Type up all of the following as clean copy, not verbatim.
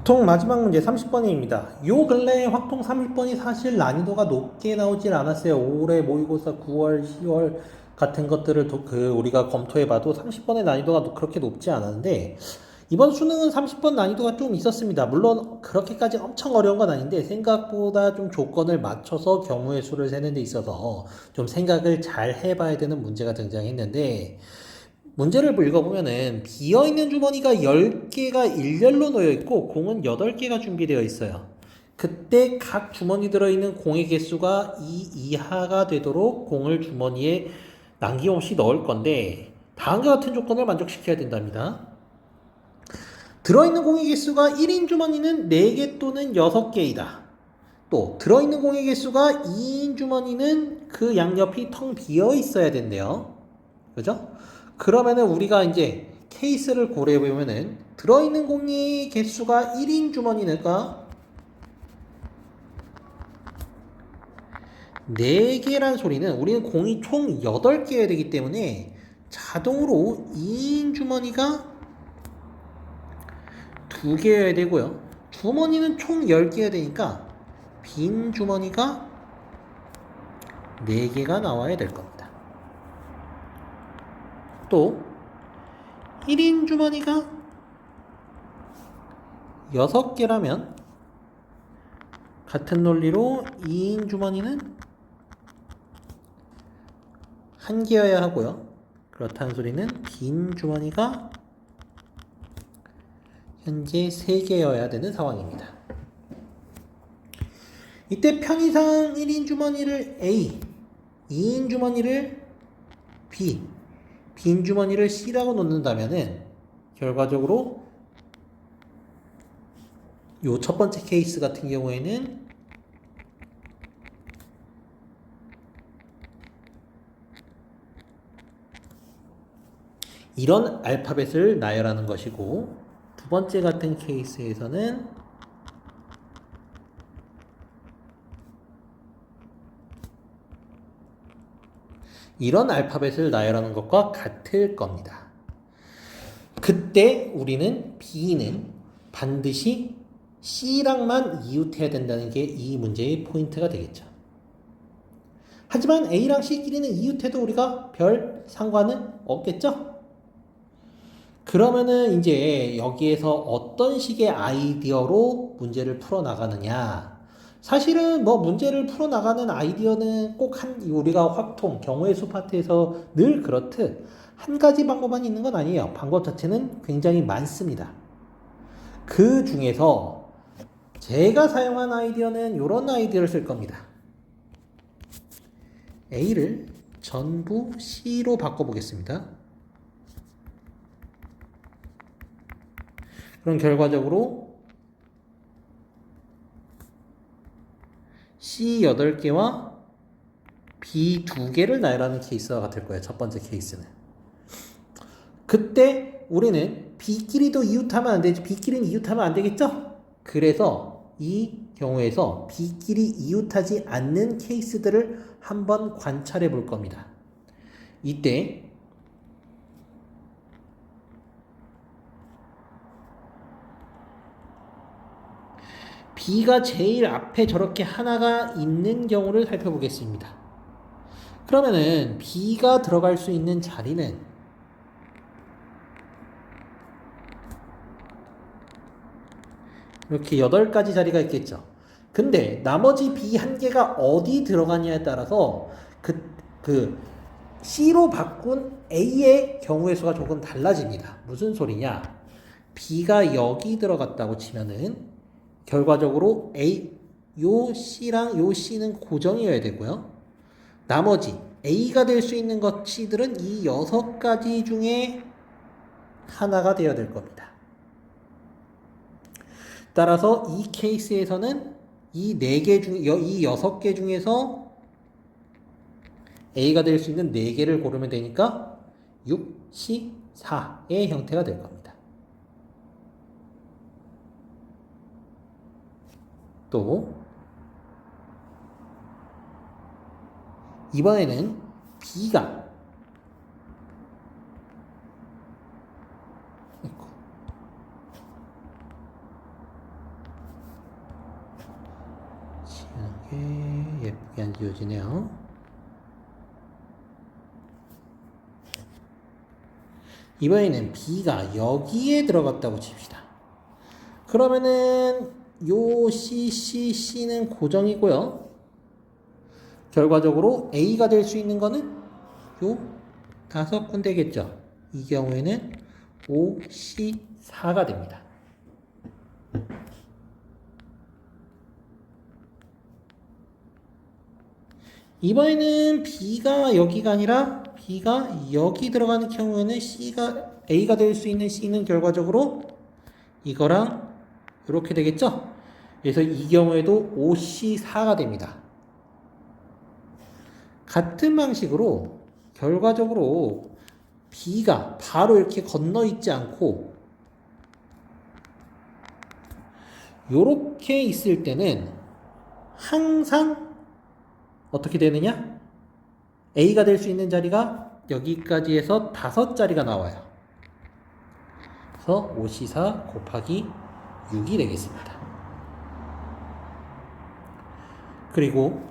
확통 마지막 문제 30번입니다. 요 근래에 확통 30번이 사실 난이도가 높게 나오질 않았어요. 올해 모의고사 9월, 10월 같은 것들을 우리가 검토해봐도 30번의 난이도가 그렇게 높지 않았는데 이번 수능은 30번 난이도가 좀 있었습니다. 물론 그렇게까지 엄청 어려운 건 아닌데 생각보다 좀 조건을 맞춰서 경우의 수를 세는 데 있어서 좀 생각을 잘 해봐야 되는 문제가 등장했는데 문제를 읽어보면은 비어있는 주머니가 10개가 일렬로 놓여있고 공은 8개가 준비되어 있어요. 그때 각 주머니 들어있는 공의 개수가 2 이하가 되도록 공을 주머니에 남김없이 넣을 건데 다음과 같은 조건을 만족시켜야 된답니다. 들어있는 공의 개수가 1인 주머니는 4개 또는 6개이다. 또 들어있는 공의 개수가 2인 주머니는 그 양옆이 텅 비어 있어야 된대요. 그죠? 그러면은 우리가 이제 케이스를 고려해 보면은 들어있는 공의 개수가 1인 주머니니까 4개란 소리는 우리는 공이 총 8개여야 되기 때문에 자동으로 2인 주머니가 2개여야 되고요. 주머니는 총 10개여야 되니까 빈 주머니가 4개가 나와야 될 겁니다. 또 1인 주머니가 6개라면 같은 논리로 2인 주머니는 1개여야 하고요. 그렇다는 소리는 빈 주머니가 현재 3개여야 되는 상황입니다. 이때 편의상 1인 주머니를 A, 2인 주머니를 B, 빈 주머니를 C라고 놓는다면은 결과적으로 요 첫 번째 케이스 같은 경우에는 이런 알파벳을 나열하는 것이고 두 번째 같은 케이스에서는 이런 알파벳을 나열하는 것과 같을 겁니다. 그때 우리는 B는 반드시 C랑만 이웃해야 된다는 게 이 문제의 포인트가 되겠죠. 하지만 A랑 C끼리는 이웃해도 우리가 별 상관은 없겠죠? 그러면은 이제 여기에서 어떤 식의 아이디어로 문제를 풀어나가느냐. 사실은 뭐 문제를 풀어나가는 아이디어는 꼭 우리가 확통, 경우의 수 파트에서 늘 그렇듯 한 가지 방법만 있는 건 아니에요. 방법 자체는 굉장히 많습니다. 그 중에서 제가 사용한 아이디어는 이런 아이디어를 쓸 겁니다. A를 전부 C로 바꿔보겠습니다. 그럼 결과적으로 C 8개와 B 2개를 나열하는 케이스와 같을 거예요. 첫 번째 케이스는. 그때 우리는 B끼리도 이웃하면 안 되지. B끼리는 이웃하면 안 되겠죠? 그래서 이 경우에서 B끼리 이웃하지 않는 케이스들을 한번 관찰해 볼 겁니다. 이때 B가 제일 앞에 저렇게 하나가 있는 경우를 살펴보겠습니다. 그러면은 B가 들어갈 수 있는 자리는 이렇게 8가지 자리가 있겠죠. 근데 나머지 B 1개가 어디 들어가냐에 따라서 그 C로 바꾼 A의 경우의 수가 조금 달라집니다. 무슨 소리냐? B가 여기 들어갔다고 치면은 결과적으로 요 C랑 요 C는 고정이어야 되고요. 나머지 A가 될 수 있는 것들은 이 6가지 중에 하나가 되어야 될 겁니다. 따라서 이 케이스에서는 이 6개 중에서 A가 될 수 있는 4개를 고르면 되니까 6, C, 4의 형태가 될 겁니다. 또 이번에는 B가 이게 예쁘게 안 지워지네요. 이번에는 B가 여기에 들어갔다고 칩시다. 그러면은 요 C는 고정이고요. 결과적으로 A가 될 수 있는 거는 요 5군데겠죠. 이 경우에는 5, C, 4가 됩니다. 이번에는 B가 여기가 아니라 B가 여기 들어가는 경우에는 A가 될 수 있는 C는 결과적으로 이거랑 이렇게 되겠죠? 그래서 이 경우에도 5C4가 됩니다. 같은 방식으로 결과적으로 B가 바로 이렇게 건너 있지 않고 이렇게 있을 때는 항상 어떻게 되느냐? A가 될 수 있는 자리가 여기까지 해서 5자리가 나와요. 그래서 5C4 곱하기 6이 되겠습니다. 그리고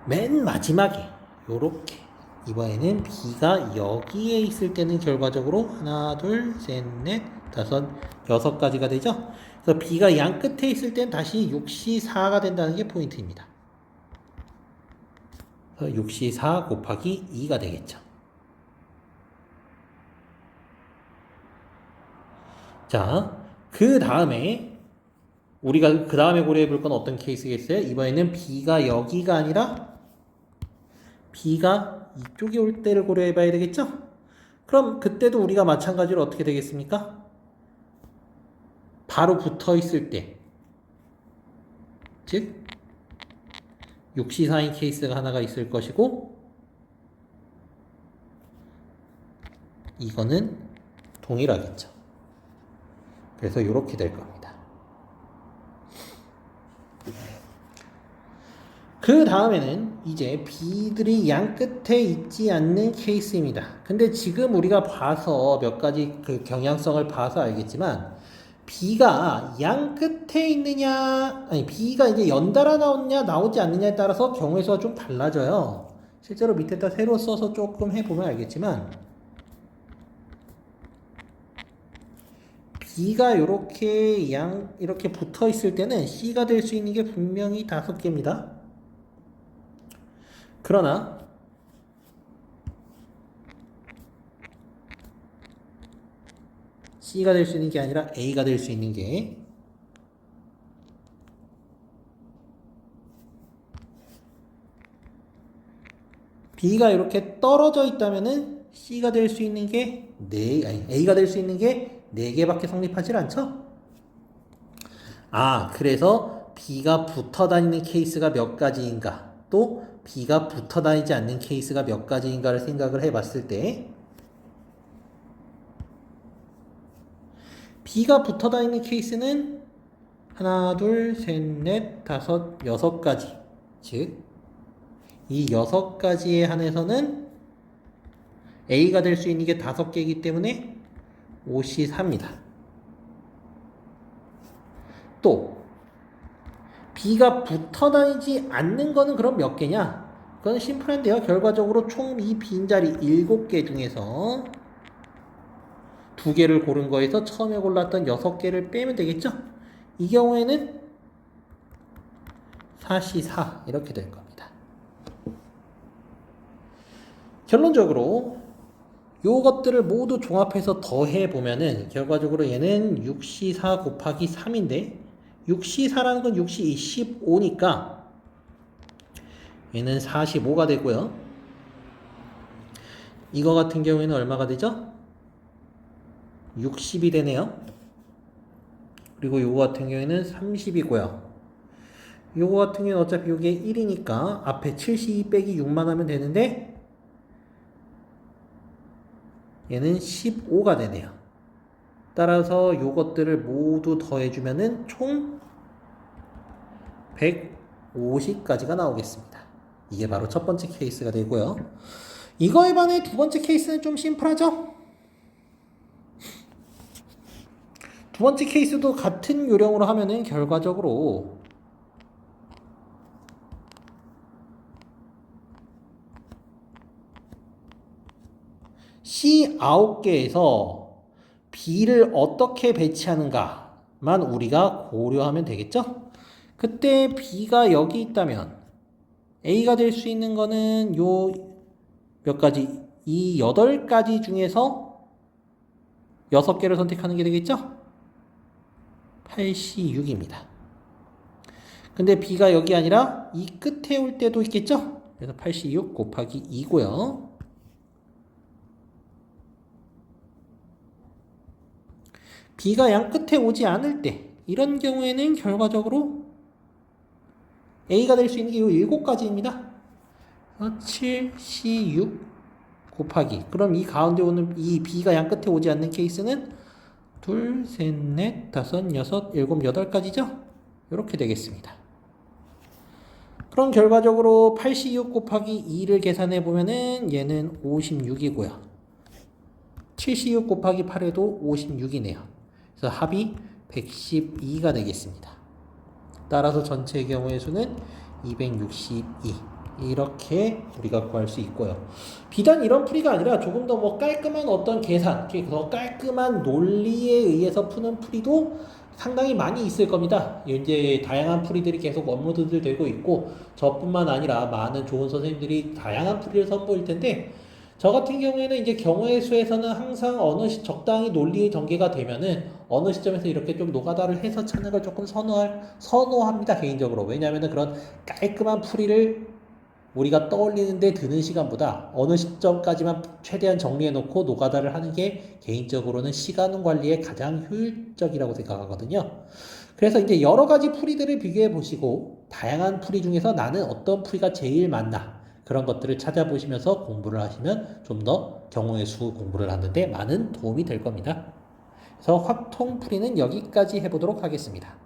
맨 마지막에 요렇게 이번에는 B가 여기에 있을 때는 결과적으로 하나, 둘, 셋, 넷, 다섯, 6가지가 되죠. 그래서 B가 양 끝에 있을 땐 다시 6C4가 된다는 게 포인트입니다. 그래서 6C4 곱하기 2가 되겠죠. 자, 그 다음에 우리가 그 다음에 고려해 볼 건 어떤 케이스겠어요? 이번에는 B가 여기가 아니라 B가 이쪽에 올 때를 고려해 봐야 되겠죠? 그럼 그때도 우리가 마찬가지로 어떻게 되겠습니까? 바로 붙어 있을 때, 즉 6C4인 케이스가 하나가 있을 것이고 이거는 동일하겠죠. 그래서 이렇게 될 겁니다. 그 다음에는 이제 B들이 양 끝에 있지 않는 케이스입니다. 근데 지금 우리가 봐서 몇 가지 그 경향성을 봐서 알겠지만 B가 양 끝에 있느냐, 아니 B가 이제 연달아 나오느냐 나오지 않느냐에 따라서 경우의 수가 좀 달라져요. 실제로 밑에다 세로 써서 조금 해보면 알겠지만 B가 이렇게 붙어 있을 때는 C가 될 수 있는 게 분명히 5개입니다. 그러나 C가 될 수 있는 게 아니라 A가 될 수 있는 게 B가 이렇게 떨어져 있다면은 C가 될 수 있는 게 A가 될 수 있는 게 4개밖에 성립하지 않죠? 그래서 B가 붙어 다니는 케이스가 몇 가지인가, 또 B가 붙어 다니지 않는 케이스가 몇 가지인가를 생각을 해봤을 때 B가 붙어 다니는 케이스는 하나, 둘, 셋, 넷, 다섯, 6가지. 즉, 이 6가지에 한해서는 A가 될 수 있는 게 5개이기 때문에 5C4입니다. 또 B가 붙어 다니지 않는 거는 그럼 몇 개냐? 그건 심플한데요. 결과적으로 총 이 빈자리 7개 중에서 2개를 고른 거에서 처음에 골랐던 6개를 빼면 되겠죠? 이 경우에는 4C4 이렇게 될 겁니다. 결론적으로 요것들을 모두 종합해서 더해 보면은 결과적으로 얘는 6C4 곱하기 3인데 6C4라는 건 6C 25니까 얘는 45가 되고요. 이거 같은 경우에는 얼마가 되죠? 60이 되네요. 그리고 요거 같은 경우에는 30이고요. 요거 같은 경우는 어차피 요게 1이니까 앞에 72 빼기 6만 하면 되는데 얘는 15가 되네요. 따라서 요것들을 모두 더해주면은 총 150까지가 나오겠습니다. 이게 바로 첫 번째 케이스가 되고요. 이거에 반해 두 번째 케이스는 좀 심플하죠? 두 번째 케이스도 같은 요령으로 하면은 결과적으로 C 9개에서 B를 어떻게 배치하는가만 우리가 고려하면 되겠죠? 그때 B가 여기 있다면 A가 될 수 있는 거는 요 몇 가지, 이 8가지 중에서 6개를 선택하는 게 되겠죠? 86입니다. 근데 B가 여기 아니라 이 끝에 올 때도 있겠죠? 그래서 86 곱하기 2고요. B가 양 끝에 오지 않을 때 이런 경우에는 결과적으로 A가 될 수 있는 게 이 7가지입니다. 7, C, 6 곱하기 그럼 이 가운데 오는 이 B가 양 끝에 오지 않는 케이스는 둘, 셋, 넷, 다섯, 여섯, 일곱, 8가지죠? 이렇게 되겠습니다. 그럼 결과적으로 86 곱하기 2를 계산해 보면은 얘는 56이고요. 76 곱하기 8에도 56이네요. 그래서 합이 112가 되겠습니다. 따라서 전체의 경우의 수는 262. 이렇게 우리가 구할 수 있고요. 비단 이런 풀이가 아니라 조금 더 뭐 깔끔한 어떤 계산, 더 깔끔한 논리에 의해서 푸는 풀이도 상당히 많이 있을 겁니다. 이제 다양한 풀이들이 계속 업로드 되고 있고 저뿐만 아니라 많은 좋은 선생님들이 다양한 풀이를 선보일 텐데 저 같은 경우에는 이제 경우의 수에서는 항상 적당히 논리의 전개가 되면은 어느 시점에서 이렇게 좀 노가다를 해서 찾는 걸 조금 선호합니다, 개인적으로. 왜냐하면은 그런 깔끔한 풀이를 우리가 떠올리는데 드는 시간보다 어느 시점까지만 최대한 정리해놓고 노가다를 하는 게 개인적으로는 시간 관리에 가장 효율적이라고 생각하거든요. 그래서 이제 여러 가지 풀이들을 비교해 보시고 다양한 풀이 중에서 나는 어떤 풀이가 제일 맞나 그런 것들을 찾아보시면서 공부를 하시면 좀 더 경우의 수 공부를 하는데 많은 도움이 될 겁니다. 그래서 확통 풀이는 여기까지 해보도록 하겠습니다.